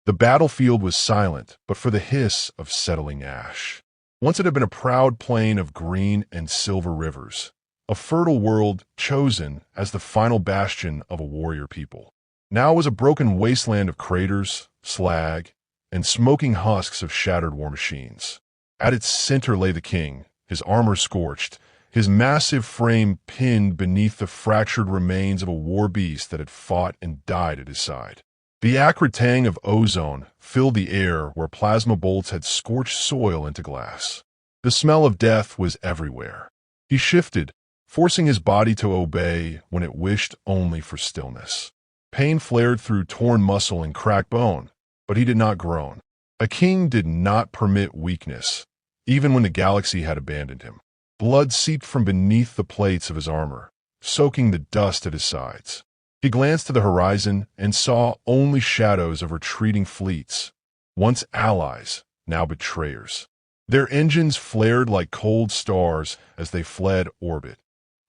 The battlefield was silent, but for the hiss of settling ash. Once it had been a proud plain of green and silver rivers, a fertile world chosen as the final bastion of a warrior people. Now it was a broken wasteland of craters, slag, and smoking husks of shattered war machines. At its center lay the king, his armor scorched, his massive frame pinned beneath the fractured remains of a war beast that had fought and died at his side. The acrid tang of ozone filled the air where plasma bolts had scorched soil into glass. The smell of death was everywhere. He shifted, forcing his body to obey when it wished only for stillness. Pain flared through torn muscle and cracked bone, but he did not groan. A king did not permit weakness, even when the galaxy had abandoned him. Blood seeped from beneath the plates of his armor, soaking the dust at his sides. He glanced to the horizon and saw only shadows of retreating fleets, once allies, now betrayers. Their engines flared like cold stars as they fled orbit,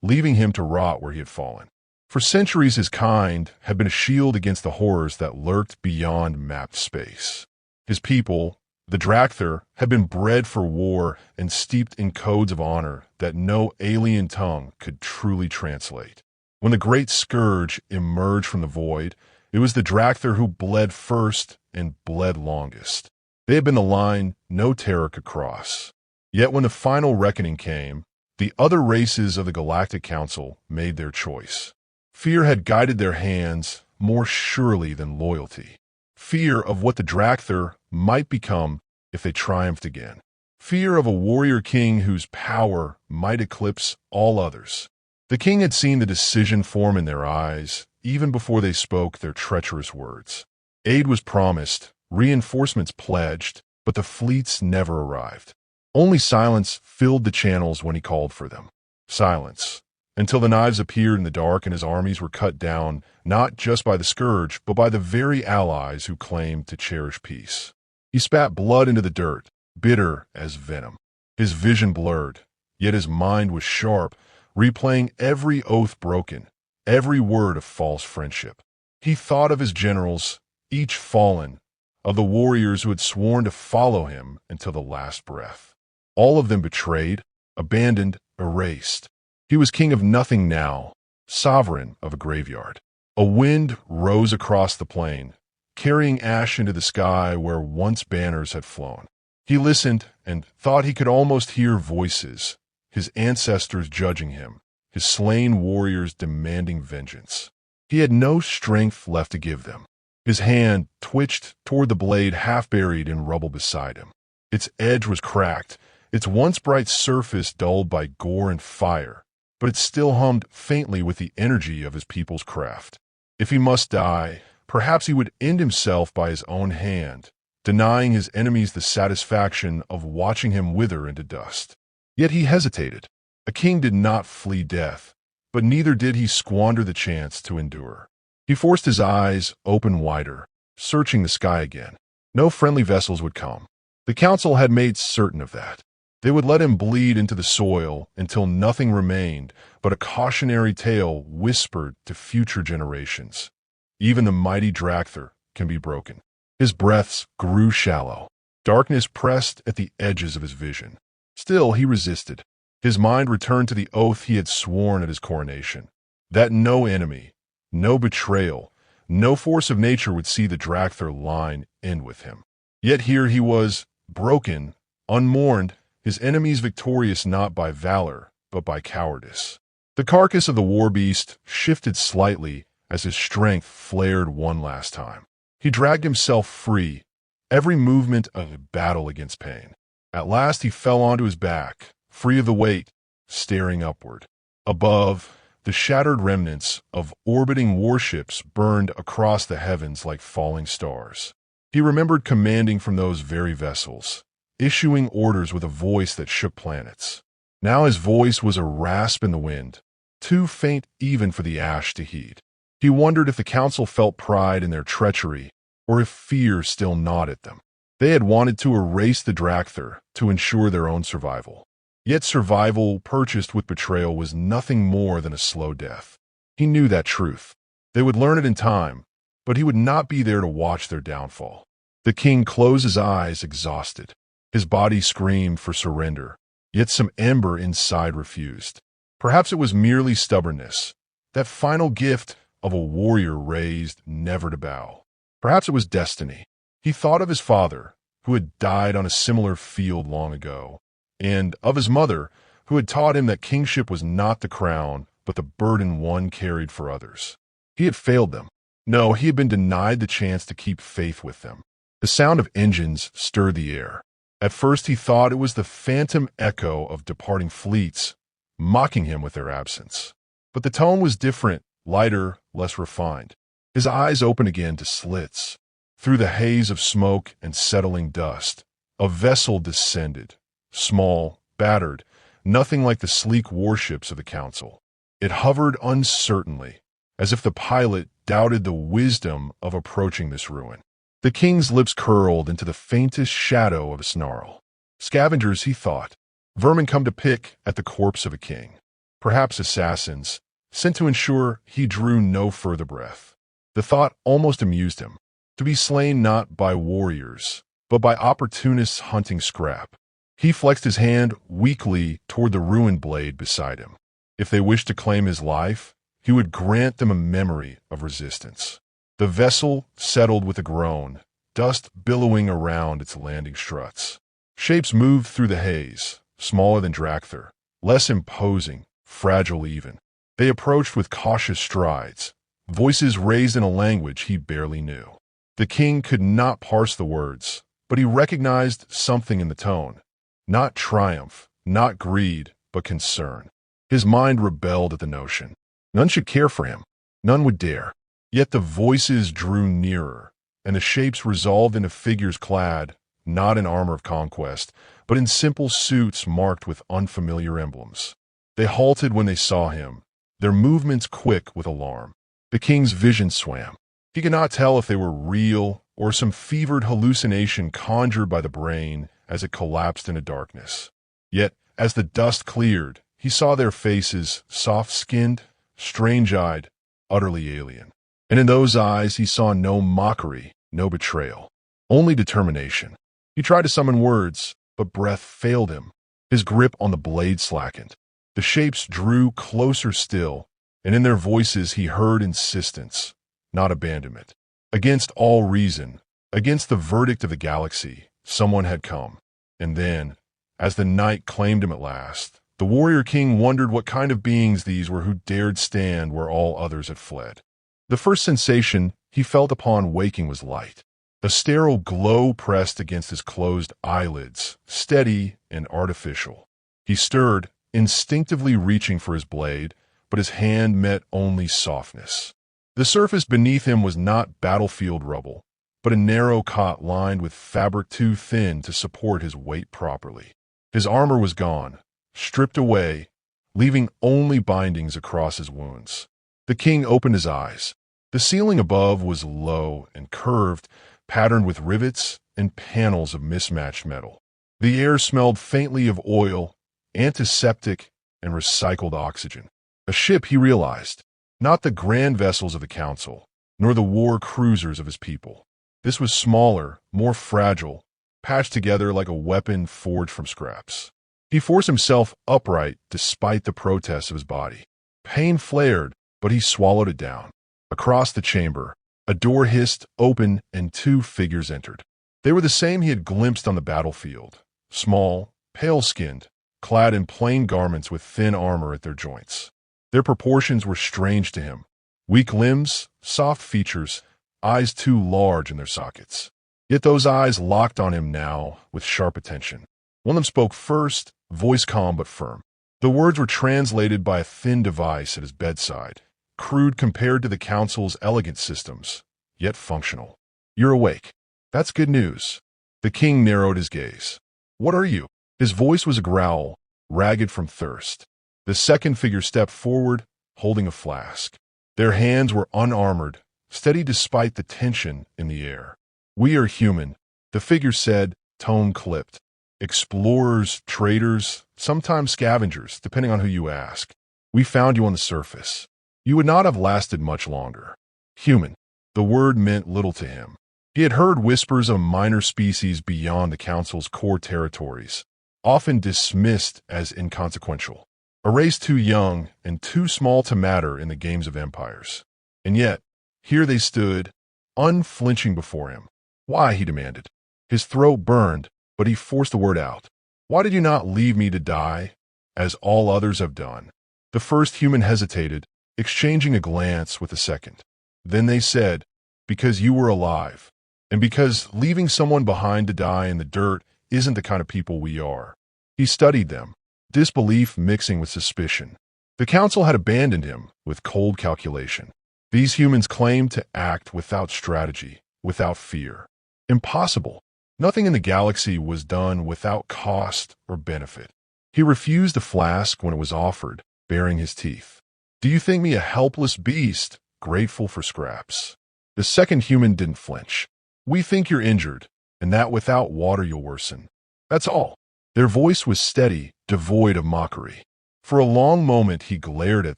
leaving him to rot where he had fallen. For centuries his kind had been a shield against the horrors that lurked beyond mapped space. His people, the Drakthar, had been bred for war and steeped in codes of honor that no alien tongue could truly translate. When the great scourge emerged from the void, it was the Drakthar who bled first and bled longest. They had been the line no terror could cross. Yet when the final reckoning came, the other races of the Galactic Council made their choice. Fear had guided their hands more surely than loyalty. Fear of what the Drakthar might become if they triumphed again. Fear of a warrior king whose power might eclipse all others. The king had seen the decision form in their eyes, even before they spoke their treacherous words. Aid was promised, reinforcements pledged, but the fleets never arrived. Only silence filled the channels when he called for them. Silence, until the knives appeared in the dark and his armies were cut down, not just by the scourge, but by the very allies who claimed to cherish peace. He spat blood into the dirt, bitter as venom. His vision blurred, yet his mind was sharp, replaying every oath broken, every word of false friendship. He thought of his generals, each fallen, of the warriors who had sworn to follow him until the last breath. All of them betrayed, abandoned, erased. He was king of nothing now, sovereign of a graveyard. A wind rose across the plain, carrying ash into the sky where once banners had flown. He listened and thought he could almost hear voices, his ancestors judging him, his slain warriors demanding vengeance. He had no strength left to give them. His hand twitched toward the blade half buried in rubble beside him. Its edge was cracked, its once bright surface dulled by gore and fire, but it still hummed faintly with the energy of his people's craft. If he must die, perhaps he would end himself by his own hand, denying his enemies the satisfaction of watching him wither into dust. Yet he hesitated. A king did not flee death, but neither did he squander the chance to endure. He forced his eyes open wider, searching the sky again. No friendly vessels would come. The council had made certain of that. They would let him bleed into the soil until nothing remained but a cautionary tale whispered to future generations. Even the mighty Drakthar can be broken. His breaths grew shallow. Darkness pressed at the edges of his vision. Still, he resisted. His mind returned to the oath he had sworn at his coronation, that no enemy, no betrayal, no force of nature would see the Drakthar line end with him. Yet here he was, broken, unmourned, his enemies victorious not by valor, but by cowardice. The carcass of the war beast shifted slightly as his strength flared one last time. He dragged himself free, every movement of a battle against pain. At last he fell onto his back, free of the weight, staring upward. Above, the shattered remnants of orbiting warships burned across the heavens like falling stars. He remembered commanding from those very vessels, issuing orders with a voice that shook planets. Now his voice was a rasp in the wind, too faint even for the ash to heed. He wondered if the council felt pride in their treachery, or if fear still gnawed at them. They had wanted to erase the Drakthar to ensure their own survival. Yet survival purchased with betrayal was nothing more than a slow death. He knew that truth. They would learn it in time, but he would not be there to watch their downfall. The king closed his eyes, exhausted. His body screamed for surrender, yet some ember inside refused. Perhaps it was merely stubbornness, that final gift of a warrior raised never to bow. Perhaps it was destiny. He thought of his father, who had died on a similar field long ago, and of his mother, who had taught him that kingship was not the crown, but the burden one carried for others. He had failed them. No, he had been denied the chance to keep faith with them. The sound of engines stirred the air. At first he thought it was the phantom echo of departing fleets, mocking him with their absence. But the tone was different, lighter, less refined. His eyes opened again to slits. Through the haze of smoke and settling dust, a vessel descended, small, battered, nothing like the sleek warships of the council. It hovered uncertainly, as if the pilot doubted the wisdom of approaching this ruin. The king's lips curled into the faintest shadow of a snarl. Scavengers, he thought. Vermin come to pick at the corpse of a king. Perhaps assassins, sent to ensure he drew no further breath. The thought almost amused him. To be slain not by warriors, but by opportunists hunting scrap. He flexed his hand weakly toward the ruined blade beside him. If they wished to claim his life, he would grant them a memory of resistance. The vessel settled with a groan, dust billowing around its landing struts. Shapes moved through the haze, smaller than Drakthar, less imposing, fragile even. They approached with cautious strides, voices raised in a language he barely knew. The king could not parse the words, but he recognized something in the tone. Not triumph, not greed, but concern. His mind rebelled at the notion. None should care for him. None would dare. Yet the voices drew nearer, and the shapes resolved into figures clad, not in armor of conquest, but in simple suits marked with unfamiliar emblems. They halted when they saw him, their movements quick with alarm. The king's vision swam. He could not tell if they were real or some fevered hallucination conjured by the brain as it collapsed into darkness. Yet, as the dust cleared, he saw their faces, soft-skinned, strange-eyed, utterly alien. And in those eyes he saw no mockery, no betrayal, only determination. He tried to summon words, but breath failed him. His grip on the blade slackened. The shapes drew closer still, and in their voices he heard insistence, not abandonment. Against all reason, against the verdict of the galaxy, someone had come. And then, as the night claimed him at last, the warrior king wondered what kind of beings these were who dared stand where all others had fled. The first sensation he felt upon waking was light. A sterile glow pressed against his closed eyelids, steady and artificial. He stirred, instinctively reaching for his blade, but his hand met only softness. The surface beneath him was not battlefield rubble, but a narrow cot lined with fabric too thin to support his weight properly. His armor was gone, stripped away, leaving only bindings across his wounds. The king opened his eyes. The ceiling above was low and curved, patterned with rivets and panels of mismatched metal. The air smelled faintly of oil, antiseptic, and recycled oxygen. A ship, he realized, not the grand vessels of the council, nor the war cruisers of his people. This was smaller, more fragile, patched together like a weapon forged from scraps. He forced himself upright despite the protests of his body. Pain flared, but he swallowed it down. Across the chamber, a door hissed open and two figures entered. They were the same he had glimpsed on the battlefield, small, pale-skinned, clad in plain garments with thin armor at their joints. Their proportions were strange to him. Weak limbs, soft features, eyes too large in their sockets. Yet those eyes locked on him now with sharp attention. One of them spoke first, voice calm but firm. The words were translated by a thin device at his bedside, crude compared to the council's elegant systems, yet functional. You're awake. That's good news. The king narrowed his gaze. What are you? His voice was a growl, ragged from thirst. The second figure stepped forward, holding a flask. Their hands were unarmored, steady despite the tension in the air. We are human, the figure said, tone clipped. Explorers, traders, sometimes scavengers, depending on who you ask. We found you on the surface. You would not have lasted much longer. Human. The word meant little to him. He had heard whispers of minor species beyond the Council's core territories, often dismissed as inconsequential, a race too young and too small to matter in the games of empires. And yet, here they stood, unflinching before him. "Why?" he demanded. His throat burned, but he forced the word out. "Why did you not leave me to die, as all others have done?" The first human hesitated, exchanging a glance with the second. Then they said, "Because you were alive, and because leaving someone behind to die in the dirt isn't the kind of people we are." He studied them, disbelief mixing with suspicion. The council had abandoned him with cold calculation. These humans claimed to act without strategy, without fear. Impossible. Nothing in the galaxy was done without cost or benefit. He refused a flask when it was offered, baring his teeth. "Do you think me a helpless beast, grateful for scraps?" The second human didn't flinch. "We think you're injured, and that without water you'll worsen. That's all." Their voice was steady, devoid of mockery. For a long moment he glared at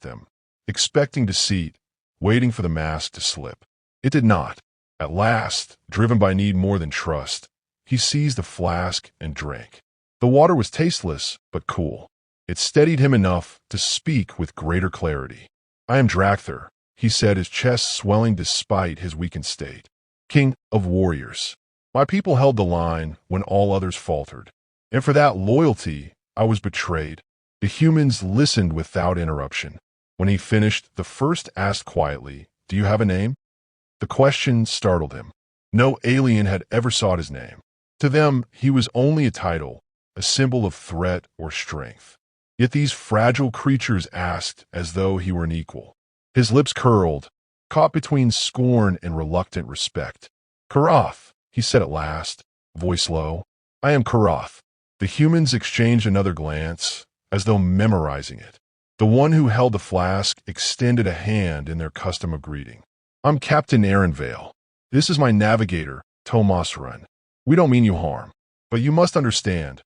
them, expecting deceit, waiting for the mask to slip. It did not. At last, driven by need more than trust, he seized the flask and drank. The water was tasteless, but cool. It steadied him enough to speak with greater clarity. "I am Drakthar," he said, his chest swelling despite his weakened state. "King of warriors. My people held the line when all others faltered. And for that loyalty, I was betrayed." The humans listened without interruption. When he finished, the first asked quietly, "Do you have a name?" The question startled him. No alien had ever sought his name. To them, he was only a title, a symbol of threat or strength. Yet these fragile creatures asked as though he were an equal. His lips curled, caught between scorn and reluctant respect. "Korrath," he said at last, voice low. "I am Korrath." The humans exchanged another glance, as though memorizing it. The one who held the flask extended a hand in their custom of greeting. "I'm Captain Vale. This is my navigator, Tomasrun. We don't mean you harm, but you must understand,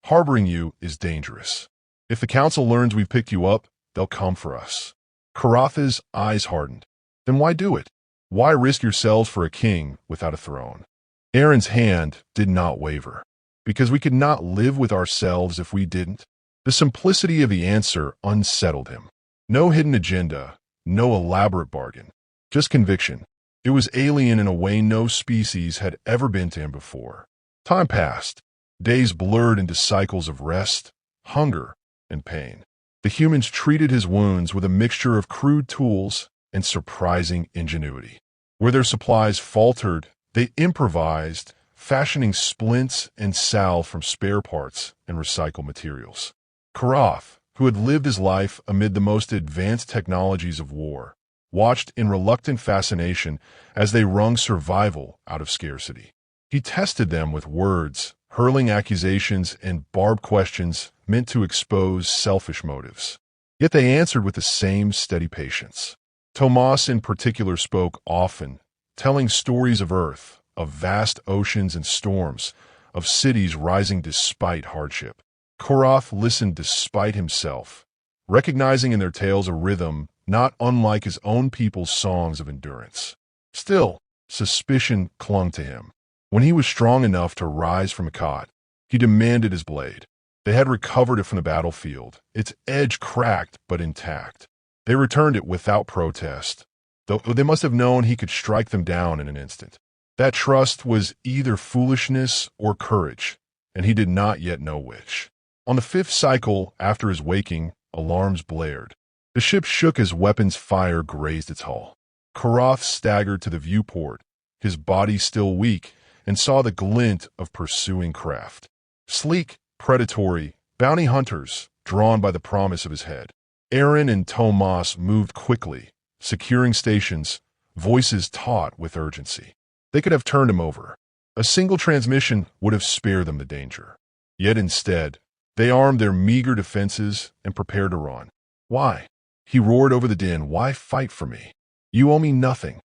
harboring you is dangerous. If the council learns we've picked you up, they'll come for us." Korrath's eyes hardened. "Then why do it? Why risk yourselves for a king without a throne?" Aaron's hand did not waver. "Because we could not live with ourselves if we didn't." The simplicity of the answer unsettled him. No hidden agenda, no elaborate bargain, just conviction. It was alien in a way no species had ever been to him before. Time passed. Days blurred into cycles of rest, hunger, and pain. The humans treated his wounds with a mixture of crude tools and surprising ingenuity. Where their supplies faltered, they improvised, fashioning splints and salve from spare parts and recycled materials. Korrath, who had lived his life amid the most advanced technologies of war, watched in reluctant fascination as they wrung survival out of scarcity. He tested them with words, hurling accusations and barbed questions meant to expose selfish motives. Yet they answered with the same steady patience. Tomas in particular spoke often, telling stories of Earth, of vast oceans and storms, of cities rising despite hardship. Korrath listened despite himself, recognizing in their tales a rhythm not unlike his own people's songs of endurance. Still, suspicion clung to him. When he was strong enough to rise from a cot, he demanded his blade. They had recovered it from the battlefield, its edge cracked but intact. They returned it without protest, though they must have known he could strike them down in an instant. That trust was either foolishness or courage, and he did not yet know which. On the fifth cycle after his waking, alarms blared. The ship shook as weapons fire grazed its hull. Korrath staggered to the viewport, his body still weak, and saw the glint of pursuing craft. Sleek, predatory, bounty hunters, drawn by the promise of his head. Aaron and Tomas moved quickly, securing stations, voices taut with urgency. They could have turned him over. A single transmission would have spared them the danger. Yet instead, they armed their meager defenses and prepared to run. "Why?" He roared over the din. "Why fight for me? You owe me nothing."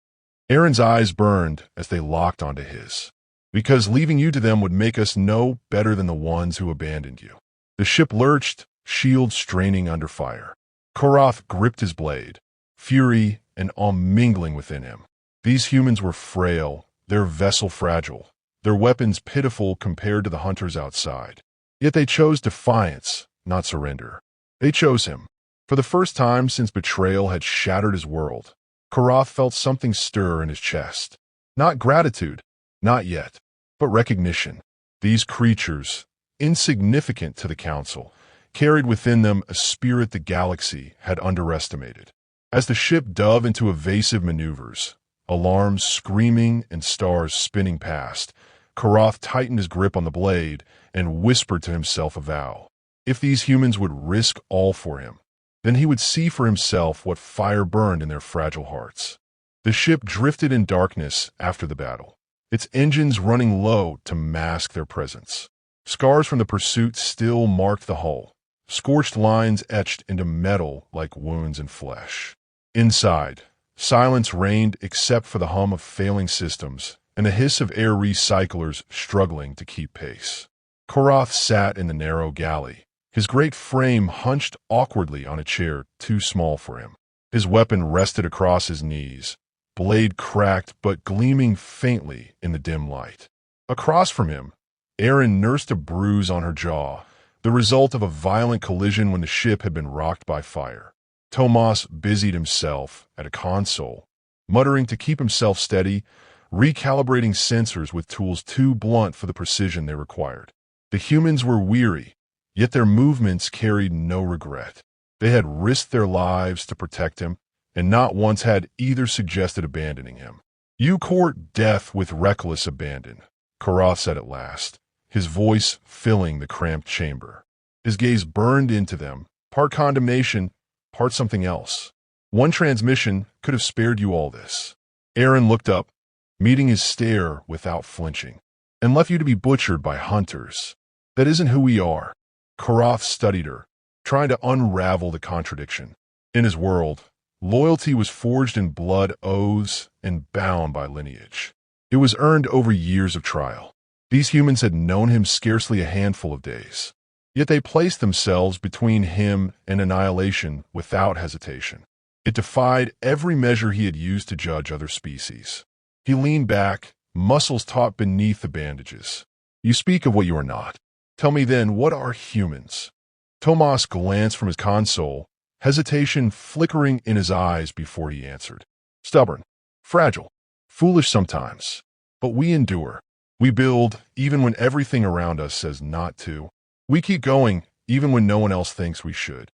Aaron's eyes burned as they locked onto his. "Because leaving you to them would make us no better than the ones who abandoned you." The ship lurched, shield straining under fire. Korrath gripped his blade, fury and awe mingling within him. These humans were frail, their vessel fragile, their weapons pitiful compared to the hunters outside. Yet they chose defiance, not surrender. They chose him. For the first time since betrayal had shattered his world, Korrath felt something stir in his chest. Not gratitude, not yet, but recognition. These creatures, insignificant to the Council, carried within them a spirit the galaxy had underestimated. As the ship dove into evasive maneuvers, alarms screaming and stars spinning past, Korrath tightened his grip on the blade and whispered to himself a vow. If these humans would risk all for him, then he would see for himself what fire burned in their fragile hearts. The ship drifted in darkness after the battle, its engines running low to mask their presence. Scars from the pursuit still marked the hull, scorched lines etched into metal like wounds in flesh. Inside, silence reigned except for the hum of failing systems and the hiss of air recyclers struggling to keep pace. Korrath sat in the narrow galley, his great frame hunched awkwardly on a chair too small for him. His weapon rested across his knees, blade cracked but gleaming faintly in the dim light. Across from him, Erin nursed a bruise on her jaw, the result of a violent collision when the ship had been rocked by fire. Tomas busied himself at a console, muttering to keep himself steady, recalibrating sensors with tools too blunt for the precision they required. The humans were weary, yet their movements carried no regret. They had risked their lives to protect him, and not once had either suggested abandoning him. "You court death with reckless abandon," Korrath said at last, his voice filling the cramped chamber. His gaze burned into them, part condemnation, part something else. One transmission could have spared you all this. Erin looked up, meeting his stare without flinching. "And left you to be butchered by hunters. That isn't who we are." Korrath studied her, trying to unravel the contradiction. In his world, loyalty was forged in blood oaths and bound by lineage. It was earned over years of trial. These humans had known him scarcely a handful of days. Yet they placed themselves between him and annihilation without hesitation. It defied every measure he had used to judge other species. He leaned back, muscles taut beneath the bandages. "You speak of what you are not. Tell me then, what are humans?" Tomas glanced from his console, hesitation flickering in his eyes before he answered. "Stubborn, fragile, foolish sometimes. But we endure. We build even when everything around us says not to. We keep going even when no one else thinks we should."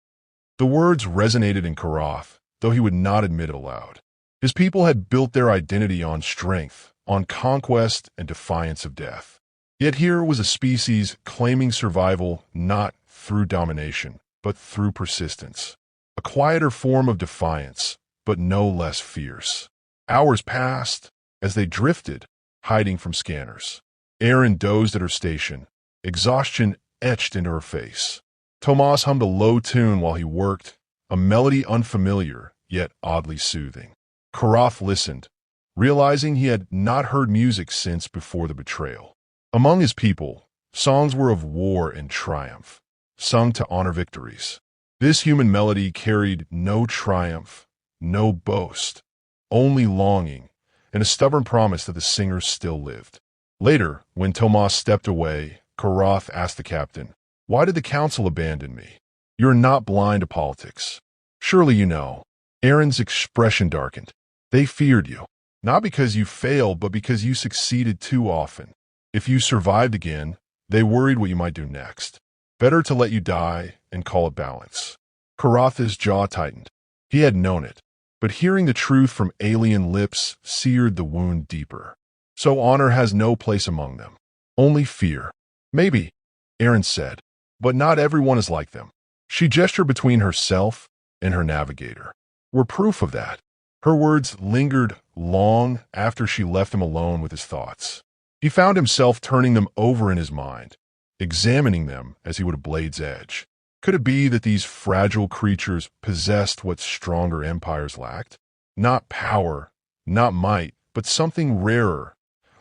The words resonated in Korrath, though he would not admit it aloud. His people had built their identity on strength, on conquest and defiance of death. Yet here was a species claiming survival not through domination, but through persistence. A quieter form of defiance, but no less fierce. Hours passed as they drifted, hiding from scanners. Erin dozed at her station, exhaustion etched into her face. Tomas hummed a low tune while he worked, a melody unfamiliar, yet oddly soothing. Korrath listened, realizing he had not heard music since before the betrayal. Among his people, songs were of war and triumph, sung to honor victories. This human melody carried no triumph, no boast, only longing, and a stubborn promise that the singers still lived. Later, when Tomas stepped away, Korrath asked the captain, "Why did the council abandon me? You're not blind to politics. Surely you know." Erin's expression darkened. "They feared you, not because you failed, but because you succeeded too often. If you survived again, they worried what you might do next. Better to let you die and call it balance." Korrath's jaw tightened. He had known it, but hearing the truth from alien lips seared the wound deeper. So honor has no place among them. Only fear. "Maybe," Erin said, "but not everyone is like them." She gestured between herself and her navigator. "We're proof of that." Her words lingered long after she left him alone with his thoughts. He found himself turning them over in his mind, examining them as he would a blade's edge. Could it be that these fragile creatures possessed what stronger empires lacked? Not power, not might, but something rarer,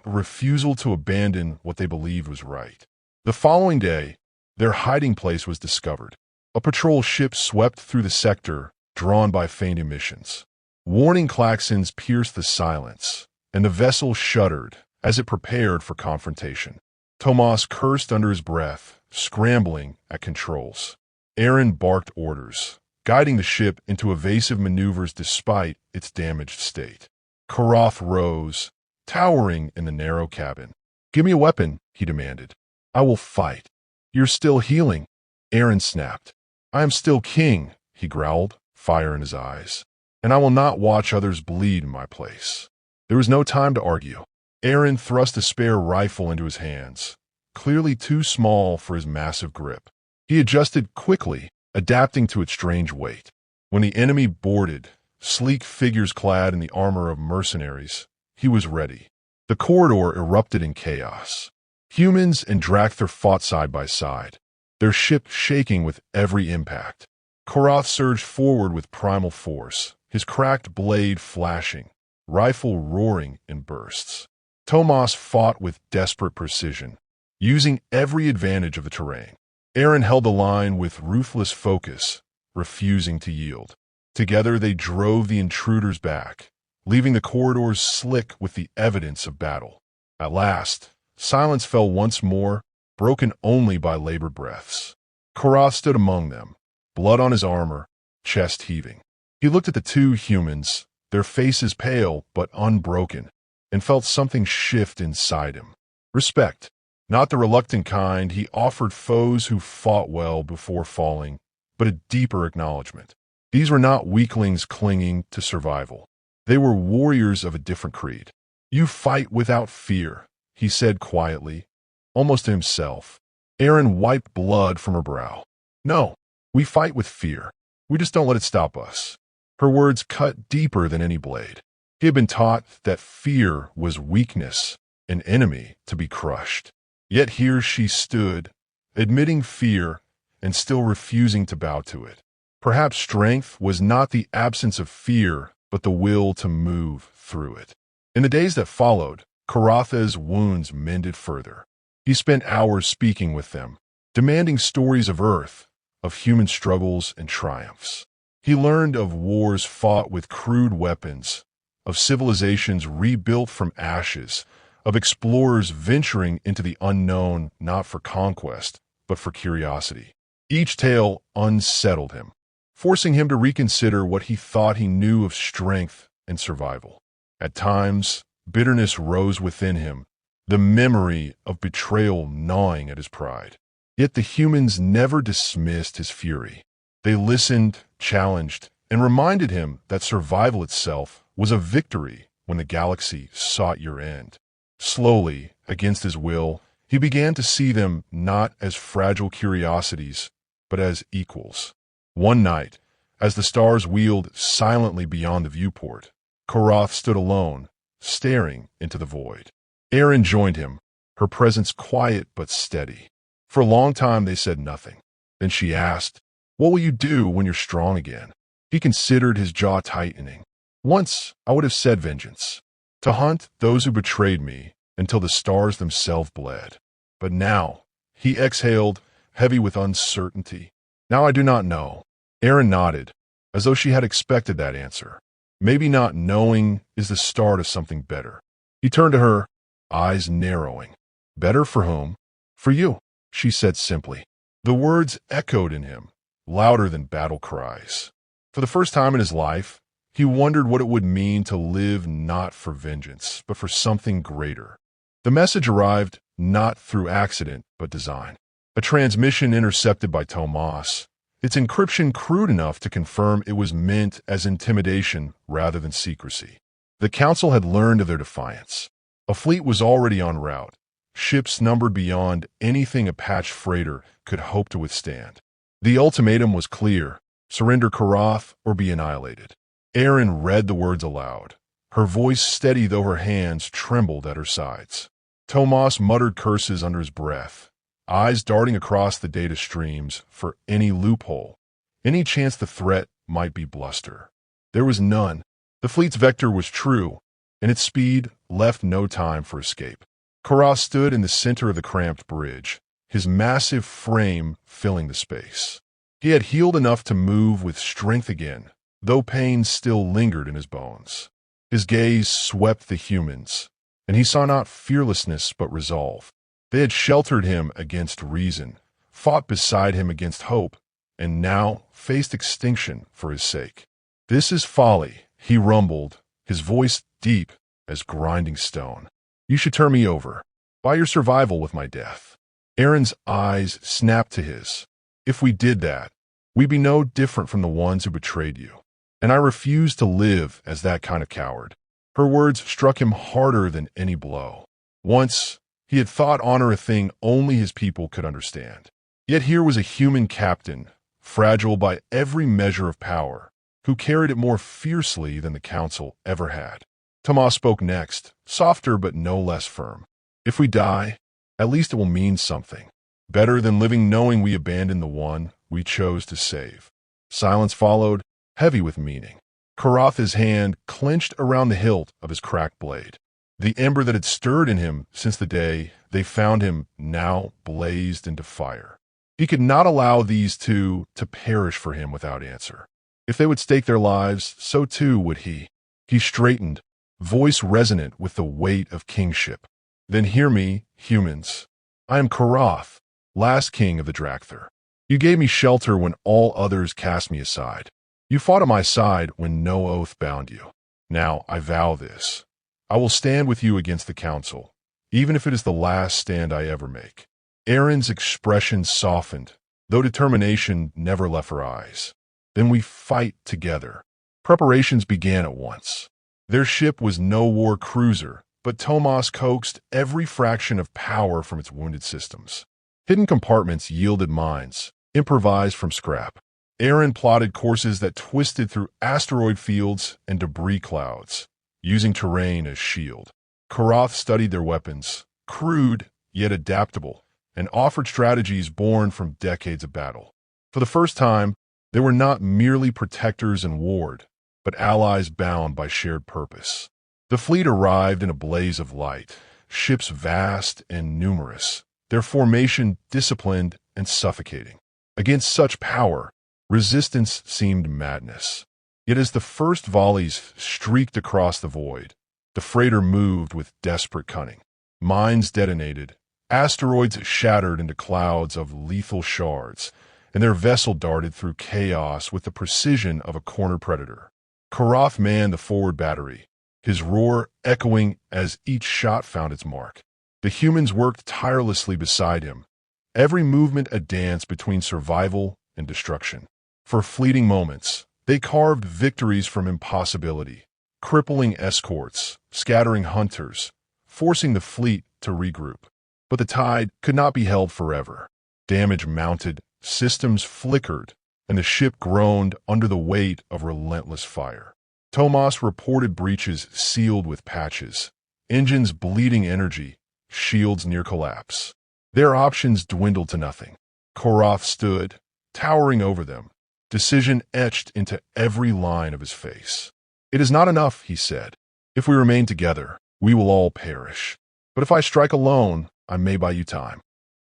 a refusal to abandon what they believed was right. The following day, their hiding place was discovered. A patrol ship swept through the sector, drawn by faint emissions. Warning klaxons pierced the silence, and the vessel shuddered as it prepared for confrontation. Tomas cursed under his breath, scrambling at controls. Aaron barked orders, guiding the ship into evasive maneuvers despite its damaged state. Korrath rose, towering in the narrow cabin. "Give me a weapon," he demanded. "I will fight." "You're still healing," Aaron snapped. "I am still king," he growled, fire in his eyes. "And I will not watch others bleed in my place." There was no time to argue. Aaron thrust a spare rifle into his hands, clearly too small for his massive grip. He adjusted quickly, adapting to its strange weight. When the enemy boarded, sleek figures clad in the armor of mercenaries, he was ready. The corridor erupted in chaos. Humans and Drakthar fought side by side, their ship shaking with every impact. Korrath surged forward with primal force, his cracked blade flashing, rifle roaring in bursts. Tomas fought with desperate precision, using every advantage of the terrain. Aaron held the line with ruthless focus, refusing to yield. Together they drove the intruders back, leaving the corridors slick with the evidence of battle. At last, silence fell once more, broken only by labored breaths. Korrath stood among them, blood on his armor, chest heaving. He looked at the two humans, their faces pale but unbroken, and felt something shift inside him. Respect. Not the reluctant kind he offered foes who fought well before falling, but a deeper acknowledgement. These were not weaklings clinging to survival. They were warriors of a different creed. "You fight without fear," he said quietly, almost to himself. Aaron wiped blood from her brow. "No, we fight with fear. We just don't let it stop us." Her words cut deeper than any blade. He had been taught that fear was weakness, an enemy to be crushed. Yet here she stood, admitting fear and still refusing to bow to it. Perhaps strength was not the absence of fear, but the will to move through it. In the days that followed, Korrath's wounds mended further. He spent hours speaking with them, demanding stories of Earth, of human struggles and triumphs. He learned of wars fought with crude weapons, of civilizations rebuilt from ashes, of explorers venturing into the unknown not for conquest, but for curiosity. Each tale unsettled him, forcing him to reconsider what he thought he knew of strength and survival. At times, bitterness rose within him, the memory of betrayal gnawing at his pride. Yet the humans never dismissed his fury. They listened, challenged, and reminded him that survival itself was a victory when the galaxy sought your end. Slowly, against his will, he began to see them not as fragile curiosities, but as equals. One night, as the stars wheeled silently beyond the viewport, Korrath stood alone, staring into the void. Aaron joined him, her presence quiet but steady. For a long time they said nothing. Then she asked, "What will you do when you're strong again?" He considered, his jaw tightening. "Once I would have said vengeance. To hunt those who betrayed me until the stars themselves bled. But now," he exhaled, heavy with uncertainty, "now I do not know." Aaron nodded, as though she had expected that answer. Maybe not knowing is the start of something better. He turned to her, eyes narrowing. "Better for whom?" "For you," she said simply. The words echoed in him, louder than battle cries. For the first time in his life, he wondered what it would mean to live not for vengeance, but for something greater. The message arrived not through accident, but design. A transmission intercepted by Tomas, its encryption crude enough to confirm it was meant as intimidation rather than secrecy. The Council had learned of their defiance. A fleet was already en route, ships numbered beyond anything a patched freighter could hope to withstand. The ultimatum was clear: surrender Korrath or be annihilated. Aaron read the words aloud, her voice steady though her hands trembled at her sides. Tomas muttered curses under his breath, eyes darting across the data streams for any loophole, any chance the threat might be bluster. There was none. The fleet's vector was true, and its speed left no time for escape. Korrath stood in the center of the cramped bridge, his massive frame filling the space. He had healed enough to move with strength again, though pain still lingered in his bones. His gaze swept the humans, and he saw not fearlessness but resolve. They had sheltered him against reason, fought beside him against hope, and now faced extinction for his sake. "This is folly," he rumbled, his voice deep as grinding stone. "You should turn me over. Buy your survival with my death." Erin's eyes snapped to his. "If we did that, we'd be no different from the ones who betrayed you. And I refuse to live as that kind of coward." Her words struck him harder than any blow. Once, he had thought honor a thing only his people could understand. Yet here was a human captain, fragile by every measure of power, who carried it more fiercely than the council ever had. Tomas spoke next, softer but no less firm. "If we die, at least it will mean something. Better than living knowing we abandoned the one we chose to save." Silence followed, heavy with meaning. Korrath's hand clenched around the hilt of his cracked blade. The ember that had stirred in him since the day they found him now blazed into fire. He could not allow these two to perish for him without answer. If they would stake their lives, so too would he. He straightened, voice resonant with the weight of kingship. "Then hear me, humans. I am Korrath, last king of the Drakthar. You gave me shelter when all others cast me aside. You fought at my side when no oath bound you. Now I vow this. I will stand with you against the council, even if it is the last stand I ever make." Erin's expression softened, though determination never left her eyes. "Then we fight together." Preparations began at once. Their ship was no war cruiser, but Tomas coaxed every fraction of power from its wounded systems. Hidden compartments yielded mines, improvised from scrap. Erin plotted courses that twisted through asteroid fields and debris clouds, using terrain as shield. Korrath studied their weapons, crude yet adaptable, and offered strategies born from decades of battle. For the first time, they were not merely protectors and ward, but allies bound by shared purpose. The fleet arrived in a blaze of light, ships vast and numerous, their formation disciplined and suffocating. Against such power, resistance seemed madness. Yet as the first volleys streaked across the void, the freighter moved with desperate cunning. Mines detonated, asteroids shattered into clouds of lethal shards, and their vessel darted through chaos with the precision of a cornered predator. Korrath manned the forward battery, his roar echoing as each shot found its mark. The humans worked tirelessly beside him, every movement a dance between survival and destruction. For fleeting moments, they carved victories from impossibility, crippling escorts, scattering hunters, forcing the fleet to regroup. But the tide could not be held forever. Damage mounted, systems flickered, and the ship groaned under the weight of relentless fire. Tomas reported breaches sealed with patches, engines bleeding energy, shields near collapse. Their options dwindled to nothing. Korrath stood, towering over them, decision etched into every line of his face. "It is not enough," he said. "If we remain together, we will all perish. But if I strike alone, I may buy you time."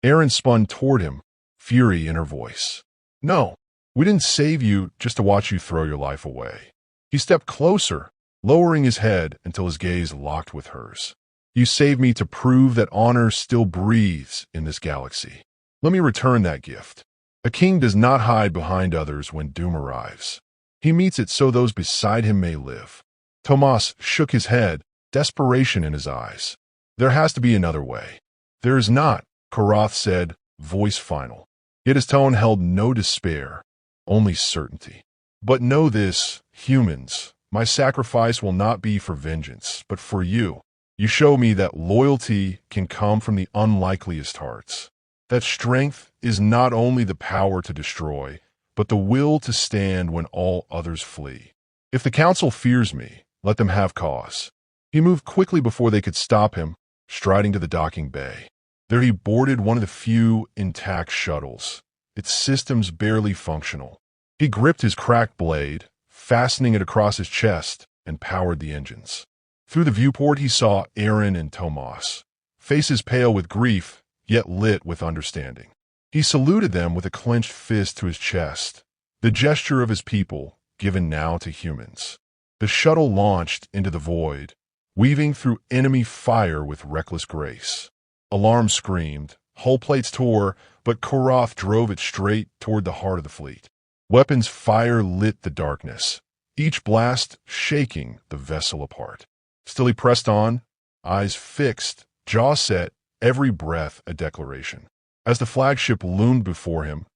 Erin spun toward him, fury in her voice. "No, we didn't save you just to watch you throw your life away." He stepped closer, lowering his head until his gaze locked with hers. "You saved me to prove that honor still breathes in this galaxy. Let me return that gift. A king does not hide behind others when doom arrives. He meets it so those beside him may live." Tomas shook his head, desperation in his eyes. "There has to be another way." "There is not," Korrath said, voice final. Yet his tone held no despair, only certainty. "But know this, humans, my sacrifice will not be for vengeance, but for you. You show me that loyalty can come from the unlikeliest hearts. That strength is not only the power to destroy, but the will to stand when all others flee. If the council fears me, let them have cause." He moved quickly before they could stop him, striding to the docking bay. There he boarded one of the few intact shuttles, its systems barely functional. He gripped his cracked blade, fastening it across his chest, and powered the engines. Through the viewport he saw Erin and Tomas, faces pale with grief, yet lit with understanding. He saluted them with a clenched fist to his chest, the gesture of his people given now to humans. The shuttle launched into the void, weaving through enemy fire with reckless grace. Alarms screamed, hull plates tore, but Korrath drove it straight toward the heart of the fleet. Weapons' fire lit the darkness, each blast shaking the vessel apart. Still he pressed on, eyes fixed, jaw set, every breath a declaration. As the flagship loomed before him,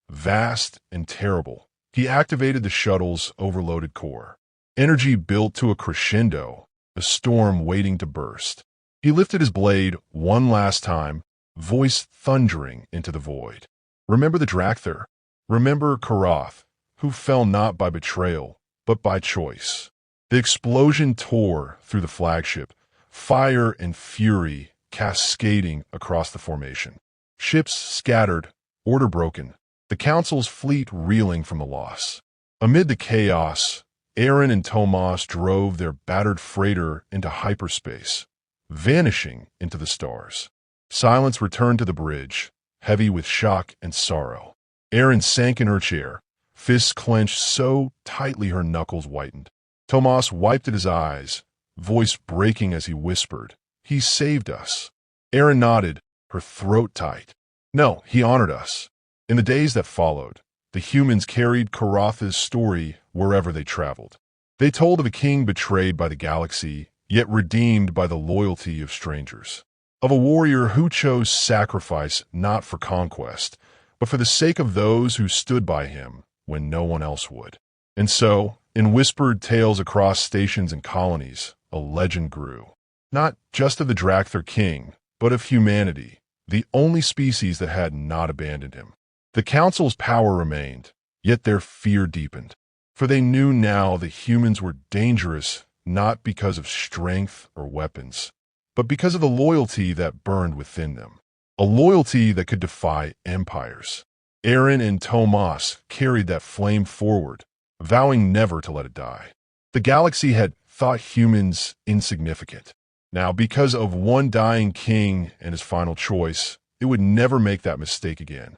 vast and terrible, he activated the shuttle's overloaded core. Energy built to a crescendo, a storm waiting to burst. He lifted his blade one last time, voice thundering into the void. Remember the Drakthar? Remember Korrath, who fell not by betrayal, but by choice. The explosion tore through the flagship, fire and fury cascading across the formation. Ships scattered, order broken, the Council's fleet reeling from the loss. Amid the chaos, Aaron and Tomas drove their battered freighter into hyperspace, vanishing into the stars. Silence returned to the bridge, heavy with shock and sorrow. Aaron sank in her chair, fists clenched so tightly her knuckles whitened. Tomas wiped at his eyes, voice breaking as he whispered, "He saved us." Aaron nodded, her throat tight. "No, he honored us." In the days that followed, the humans carried Korrath's story wherever they traveled. They told of a king betrayed by the galaxy, yet redeemed by the loyalty of strangers. Of a warrior who chose sacrifice not for conquest, but for the sake of those who stood by him when no one else would. And so, in whispered tales across stations and colonies, a legend grew. Not just of the Drakthar King, but of humanity, the only species that had not abandoned him. The Council's power remained, yet their fear deepened. For they knew now that humans were dangerous not because of strength or weapons, but because of the loyalty that burned within them. A loyalty that could defy empires. Aaron and Tomas carried that flame forward, vowing never to let it die. The galaxy had thought humans insignificant. Now, because of one dying king and his final choice, it would never make that mistake again.